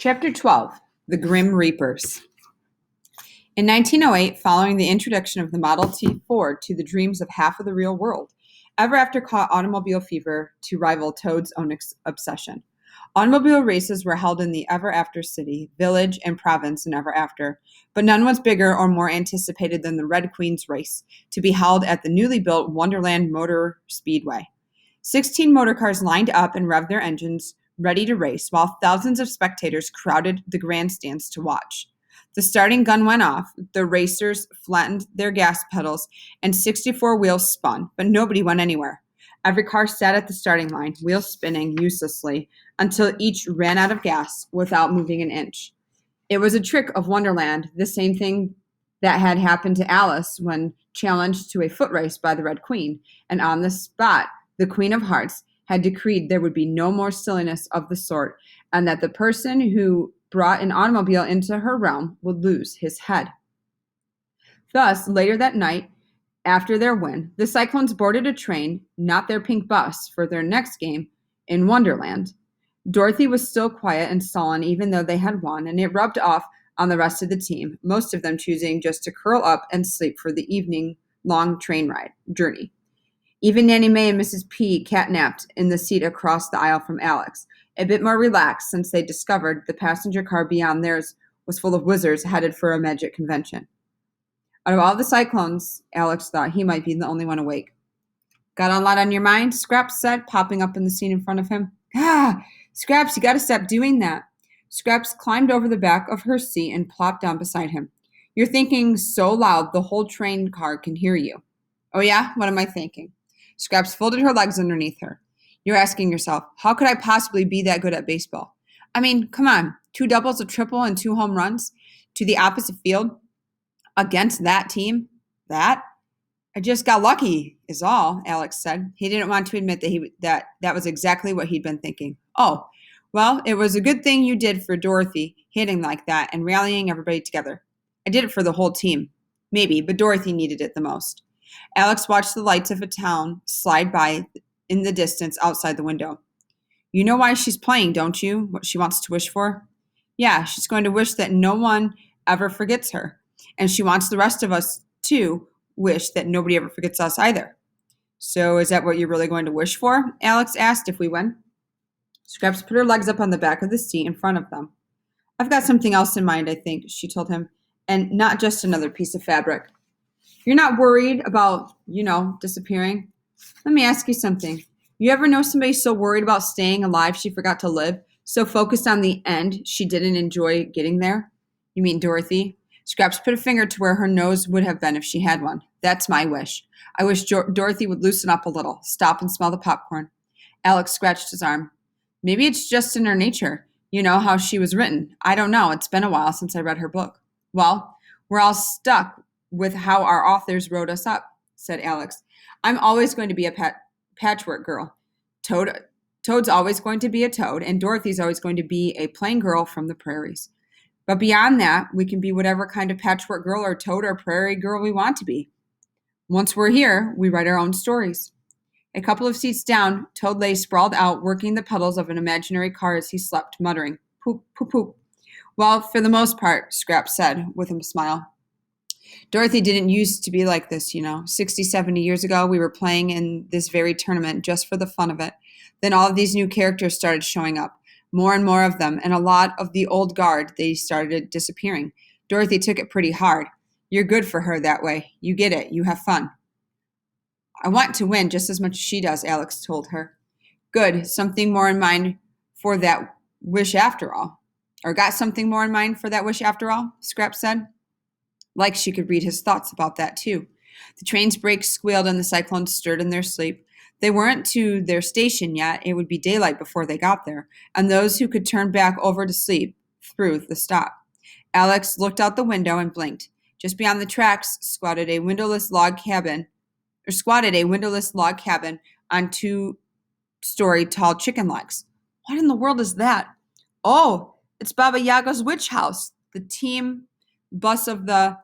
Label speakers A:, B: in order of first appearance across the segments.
A: Chapter 12 The Grim Reapers. In 1908, following the introduction of the Model T Ford to the dreams of half of the real world, Ever After caught automobile fever to rival Toad's own obsession. Automobile races were held in the Ever After city, village, and province in Ever After, but none was bigger or more anticipated than the Red Queen's race, to be held at the newly built Wonderland Motor Speedway. 16 motor cars lined up and revved their engines, ready to race, while thousands of spectators crowded the grandstands to watch. The starting gun went off, the racers flattened their gas pedals, and 64 wheels spun, but nobody went anywhere. Every car sat at the starting line, wheels spinning uselessly, until each ran out of gas without moving an inch. It was a trick of Wonderland, the same thing that had happened to Alice when challenged to a foot race by the Red Queen, and on the spot, the Queen of Hearts had decreed there would be no more silliness of the sort, and that the person who brought an automobile into her realm would lose his head. Thus, later that night, after their win, the Cyclones boarded a train, not their pink bus, for their next game in Wonderland. Dorothy was still quiet and sullen even though they had won, and it rubbed off on the rest of the team, most of them choosing just to curl up and sleep for the evening-long train ride journey. Even Nanny May and Mrs. P catnapped in the seat across the aisle from Alex, a bit more relaxed since they discovered the passenger car beyond theirs was full of wizards headed for a magic convention. Out of all the Cyclones, Alex thought he might be the only one awake. "Got a lot on your mind?" Scraps said, popping up in the seat in front of him. Scraps, you gotta stop doing that." Scraps climbed over the back of her seat and plopped down beside him. "You're thinking so loud the whole train car can hear you." "Oh yeah? What am I thinking?" Scraps folded her legs underneath her. "You're asking yourself, how could I possibly be that good at baseball? I mean, come on, 2 doubles, a triple, and 2 home runs to the opposite field against that team? That? I just got lucky, is all," Alex said. He didn't want to admit that was exactly what he'd been thinking. "Oh, well, it was a good thing you did for Dorothy, hitting like that and rallying everybody together. I did it for the whole team. Maybe, but Dorothy needed it the most." Alex watched the lights of a town slide by in the distance outside the window. "You know why she's playing, don't you? What she wants to wish for?" "Yeah, she's going to wish that no one ever forgets her. And she wants the rest of us to wish that nobody ever forgets us either." "So is that what you're really going to wish for?" Alex asked, "if we win?" Scraps put her legs up on the back of the seat in front of them. "I've got something else in mind, I think," she told him, "and not just another piece of fabric. You're not worried about, disappearing? Let me ask you something. You ever know somebody so worried about staying alive she forgot to live? So focused on the end she didn't enjoy getting there?" "You mean Dorothy?" Scraps put a finger to where her nose would have been if she had one. "That's my wish. I wish Dorothy would loosen up a little, stop and smell the popcorn." Alex scratched his arm. "Maybe it's just in her nature. You know how she was written. I don't know. It's been a while since I read her book." "Well, we're all stuck with how our authors wrote us up," said Alex. "I'm always going to be a patchwork girl. Toad's always going to be a toad, and Dorothy's always going to be a plain girl from the prairies. But beyond that, we can be whatever kind of patchwork girl or toad or prairie girl we want to be. Once we're here, we write our own stories." A couple of seats down, Toad lay sprawled out, working the pedals of an imaginary car as he slept, muttering, "Poop, poop, poop." "Well, for the most part," Scraps said, with a smile. "Dorothy didn't used to be like this, 60, 70 years ago, we were playing in this very tournament just for the fun of it. Then all of these new characters started showing up, more and more of them, and a lot of the old guard, they started disappearing. Dorothy took it pretty hard. You're good for her that way. You get it. You have fun." "I want to win just as much as she does," Alex told her. "Good. Something more in mind for that wish after all." "Or got something more in mind for that wish after all?" Scraps said. Like she could read his thoughts about that, too. The train's brakes squealed and the Cyclones stirred in their sleep. They weren't to their station yet. It would be daylight before they got there, and those who could turn back over to sleep through the stop. Alex looked out the window and blinked. Just beyond the tracks squatted a windowless log cabin on 2-story tall chicken legs. "What in the world is that?" "Oh, it's Baba Yaga's witch house." The team bus of the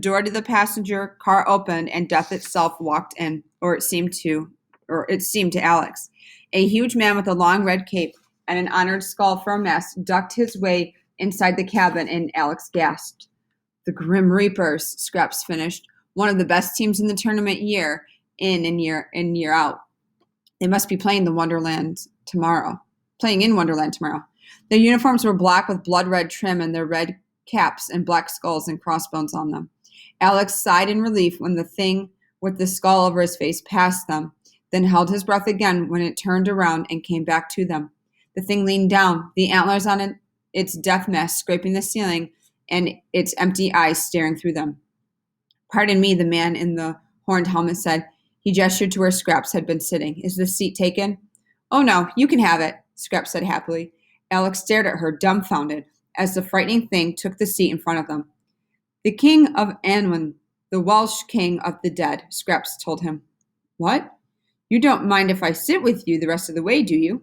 A: door to the passenger car opened and death itself walked in, or it seemed to Alex. A huge man with a long red cape and an honored skull for a mask ducked his way inside the cabin, and Alex gasped. The Grim Reapers, Scraps finished, one of the best teams in the tournament year in and year out. They must be playing in Wonderland tomorrow. Their uniforms were black with blood red trim and their red caps and black skulls and crossbones on them. Alex sighed in relief when the thing with the skull over his face passed them, then held his breath again when it turned around and came back to them. The thing leaned down, the antlers on its death mask scraping the ceiling and its empty eyes staring through them. Pardon me, the man in the horned helmet said. He gestured to where Scraps had been sitting. Is the seat taken? Oh no, you can have it, Scraps said happily. Alex stared at her, dumbfounded, as the frightening thing took the seat in front of them. The King of Annwn, the Welsh King of the Dead, Scraps told him. What? You don't mind if I sit with you the rest of the way, do you?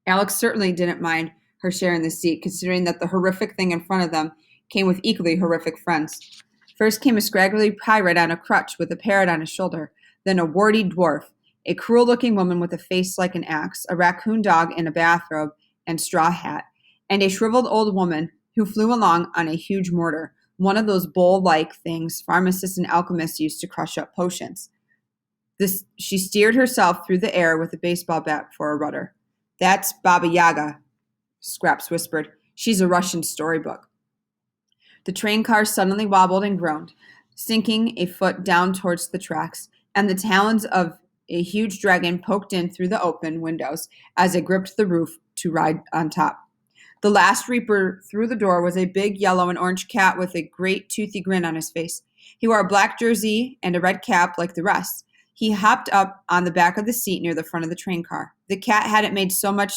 A: Alex certainly didn't mind her sharing the seat, considering that the horrific thing in front of them came with equally horrific friends. First came a scraggly pirate on a crutch with a parrot on his shoulder, then a warty dwarf, a cruel-looking woman with a face like an axe, a raccoon dog in a bathrobe and straw hat, and a shriveled old woman who flew along on a huge mortar, one of those bowl-like things pharmacists and alchemists use to crush up potions. She steered herself through the air with a baseball bat for a rudder. That's Baba Yaga, Scraps whispered. She's a Russian storybook. The train car suddenly wobbled and groaned, sinking a foot down towards the tracks, and the talons of a huge dragon poked in through the open windows as it gripped the roof to ride on top. The last Reaper through the door was a big yellow and orange cat with a great toothy grin on his face. He wore a black jersey and a red cap like the rest. He hopped up on the back of the seat near the front of the train car. The cat hadn't made so much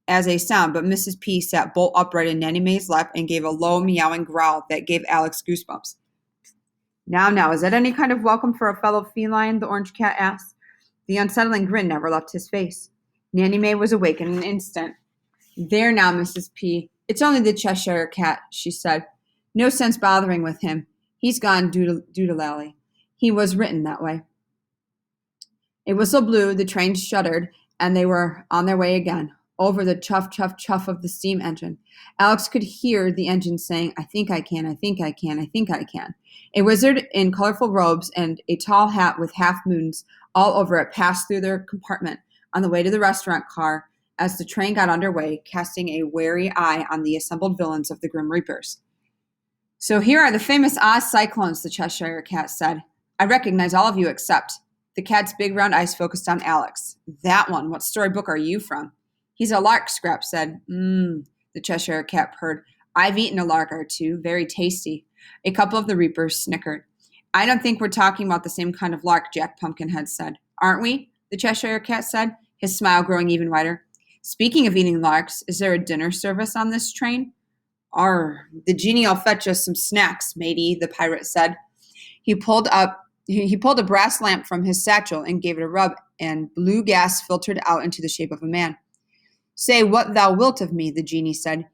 A: as a sound, but Mrs. P sat bolt upright in Nanny Mae's lap and gave a low meowing growl that gave Alex goosebumps. Now, is that any kind of welcome for a fellow feline? The orange cat asked. The unsettling grin never left his face. Nanny Mae was awake in an instant. There now, Mrs. P. It's only the Cheshire cat, she said. No sense bothering with him. He's gone doodle-lally. He was written that way. A whistle blew, the train shuddered, and they were on their way again, over the chuff, chuff, chuff of the steam engine. Alex could hear the engine saying, I think I can, I think I can, I think I can. A wizard in colorful robes and a tall hat with half moons all over it passed through their compartment on the way to the restaurant car as the train got underway, casting a wary eye on the assembled villains of the Grim Reapers. So here are the famous Oz Cyclones, the Cheshire cat said. I recognize all of you except. The cat's big round eyes focused on Alex. That one, what storybook are you from? He's a lark, Scraps said. The Cheshire cat purred. I've eaten a lark or two, very tasty. A couple of the Reapers snickered. I don't think we're talking about the same kind of lark, Jack Pumpkinhead said. Aren't we? The Cheshire cat said, his smile growing even wider. Speaking of eating larks, is there a dinner service on this train? The genie'll fetch us some snacks, matey, the pirate said. He pulled a brass lamp from his satchel and gave it a rub, and blue gas filtered out into the shape of a man. Say what thou wilt of me, the genie said.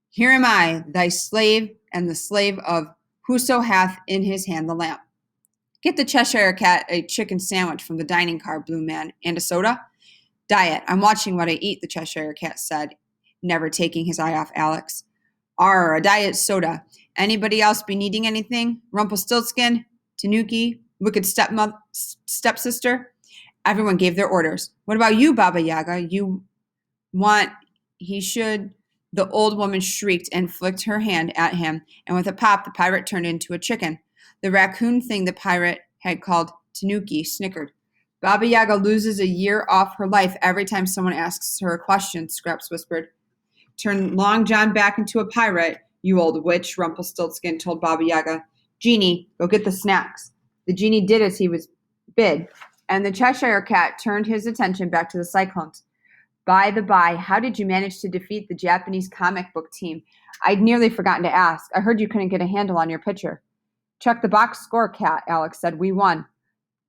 A: Here am I, thy slave, and the slave of whoso hath in his hand the lamp. Get the Cheshire cat a chicken sandwich from the dining car, Blue Man, and a soda. Diet, I'm watching what I eat, the Cheshire cat said, never taking his eye off Alex. A diet soda. Anybody else be needing anything? Rumpelstiltskin? Tanuki? Wicked stepsister? Everyone gave their orders. What about you, Baba Yaga? You want, he should. The old woman shrieked and flicked her hand at him, and with a pop, the pirate turned into a chicken. The raccoon thing the pirate had called Tanuki snickered. Baba Yaga loses a year off her life every time someone asks her a question, Scraps whispered. Turn Long John back into a pirate, you old witch, Rumpelstiltskin told Baba Yaga. Genie, go get the snacks. The genie did as he was bid, and the Cheshire cat turned his attention back to the Cyclones. By the by, how did you manage to defeat the Japanese comic book team? I'd nearly forgotten to ask. I heard you couldn't get a handle on your pitcher. Check the box score, cat, Alex said. We won.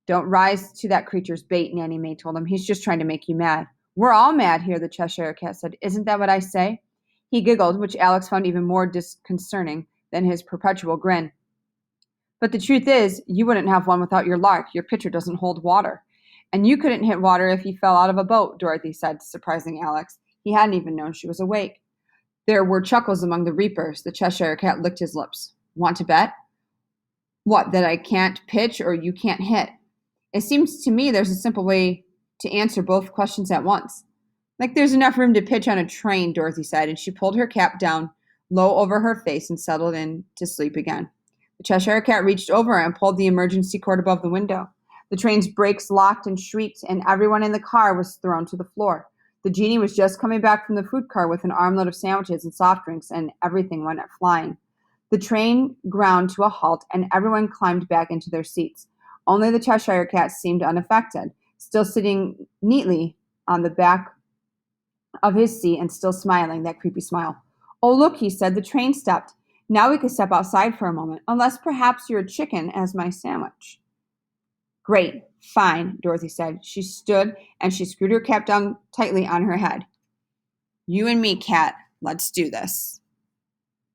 A: Don't rise to that creature's bait, Nanny Mae told him. He's just trying to make you mad. We're all mad here, the Cheshire cat said. Isn't that what I say? He giggled, which Alex found even more disconcerting than his perpetual grin. But the truth is, you wouldn't have one without your lark. Your pitcher doesn't hold water. And you couldn't hit water if you fell out of a boat, Dorothy said, surprising Alex. He hadn't even known she was awake. There were chuckles among the reapers. The Cheshire Cat licked his lips. Want to bet? What, that I can't pitch or you can't hit? It seems to me there's a simple way to answer both questions at once. Like there's enough room to pitch on a train, Dorothy said, and she pulled her cap down low over her face and settled in to sleep again. The Cheshire Cat reached over and pulled the emergency cord above the window. The train's brakes locked and shrieked, and everyone in the car was thrown to the floor. The genie was just coming back from the food car with an armload of sandwiches and soft drinks, and everything went flying. The train ground to a halt, and everyone climbed back into their seats. Only the Cheshire Cat seemed unaffected, still sitting neatly on the back of his seat and still smiling, that creepy smile. Oh, look, he said, the train stopped. Now we could step outside for a moment, unless perhaps you're a chicken as my sandwich. Great, fine, Dorothy said. She stood and she screwed her cap down tightly on her head. You and me, Cat, let's do this.